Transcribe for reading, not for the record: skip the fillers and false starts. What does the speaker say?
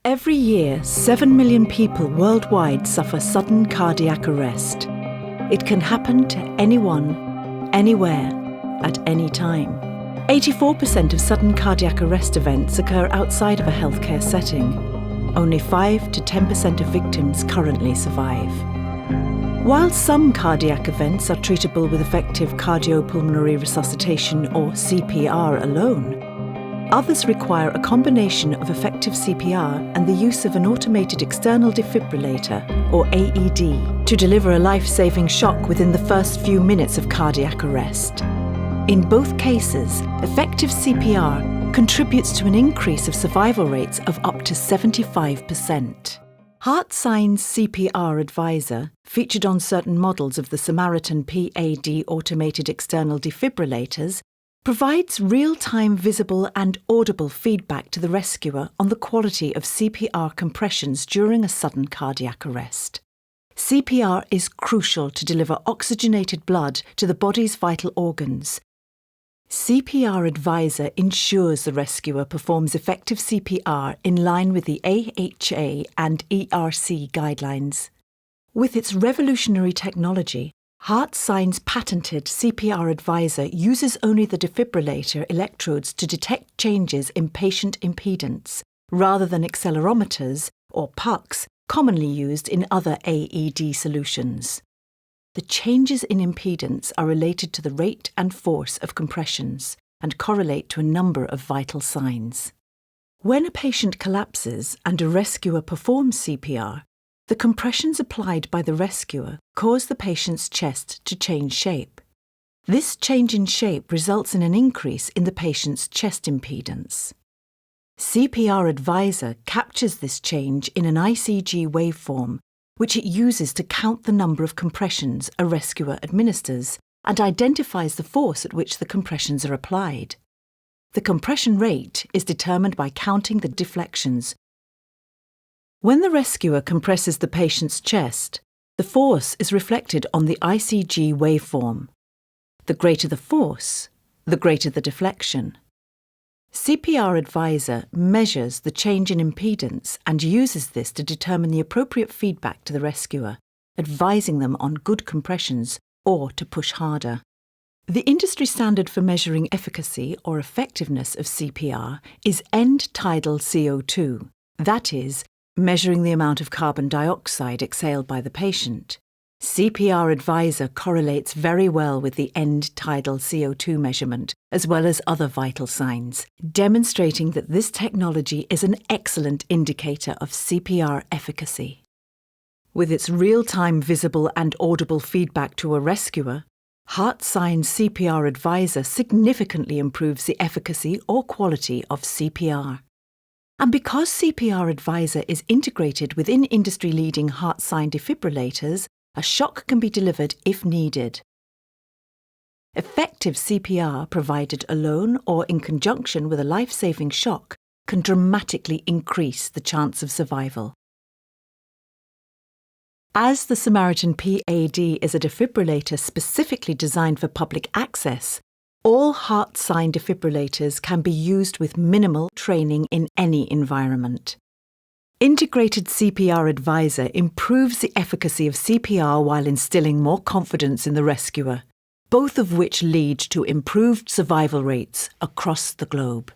Every year, 7 million people worldwide suffer sudden cardiac arrest. It can happen to anyone, anywhere, at any time. 84% of sudden cardiac arrest events occur outside of a healthcare setting. Only 5 to 10% of victims currently survive. While some cardiac events are treatable with effective cardiopulmonary resuscitation or CPR alone, others require a combination of effective CPR and the use of an automated external defibrillator, or AED, to deliver a life-saving shock within the first few minutes of cardiac arrest. In both cases, effective CPR contributes to an increase of survival rates of up to 75%. HeartSign's CPR Advisor, featured on certain models of the Samaritan PAD automated external defibrillators, provides real-time visible and audible feedback to the rescuer on the quality of CPR compressions during a sudden cardiac arrest. CPR is crucial to deliver oxygenated blood to the body's vital organs. CPR Advisor ensures the rescuer performs effective CPR in line with the AHA and ERC guidelines. With its revolutionary technology, HeartSign's patented CPR Advisor uses only the defibrillator electrodes to detect changes in patient impedance, rather than accelerometers, or pucks, commonly used in other AED solutions. The changes in impedance are related to the rate and force of compressions and correlate to a number of vital signs. When a patient collapses and a rescuer performs CPR, the compressions applied by the rescuer cause the patient's chest to change shape. This change in shape results in an increase in the patient's chest impedance. CPR Advisor captures this change in an ICG waveform, which it uses to count the number of compressions a rescuer administers and identifies the force at which the compressions are applied. The compression rate is determined by counting the deflections. When the rescuer compresses the patient's chest, the force is reflected on the ICG waveform. The greater the force, the greater the deflection. CPR Advisor measures the change in impedance and uses this to determine the appropriate feedback to the rescuer, advising them on good compressions or to push harder. The industry standard for measuring efficacy or effectiveness of CPR is end-tidal CO2, that is, measuring the amount of carbon dioxide exhaled by the patient. CPR Advisor correlates very well with the end-tidal CO2 measurement, as well as other vital signs, demonstrating that this technology is an excellent indicator of CPR efficacy. With its real-time visible and audible feedback to a rescuer, HeartSign's CPR Advisor significantly improves the efficacy or quality of CPR. And because CPR Advisor is integrated within industry-leading HeartSign defibrillators, a shock can be delivered if needed. Effective CPR provided alone or in conjunction with a life-saving shock can dramatically increase the chance of survival. As the Samaritan PAD is a defibrillator specifically designed for public access, all HeartSign defibrillators can be used with minimal training in any environment. Integrated CPR Advisor improves the efficacy of CPR while instilling more confidence in the rescuer, both of which lead to improved survival rates across the globe.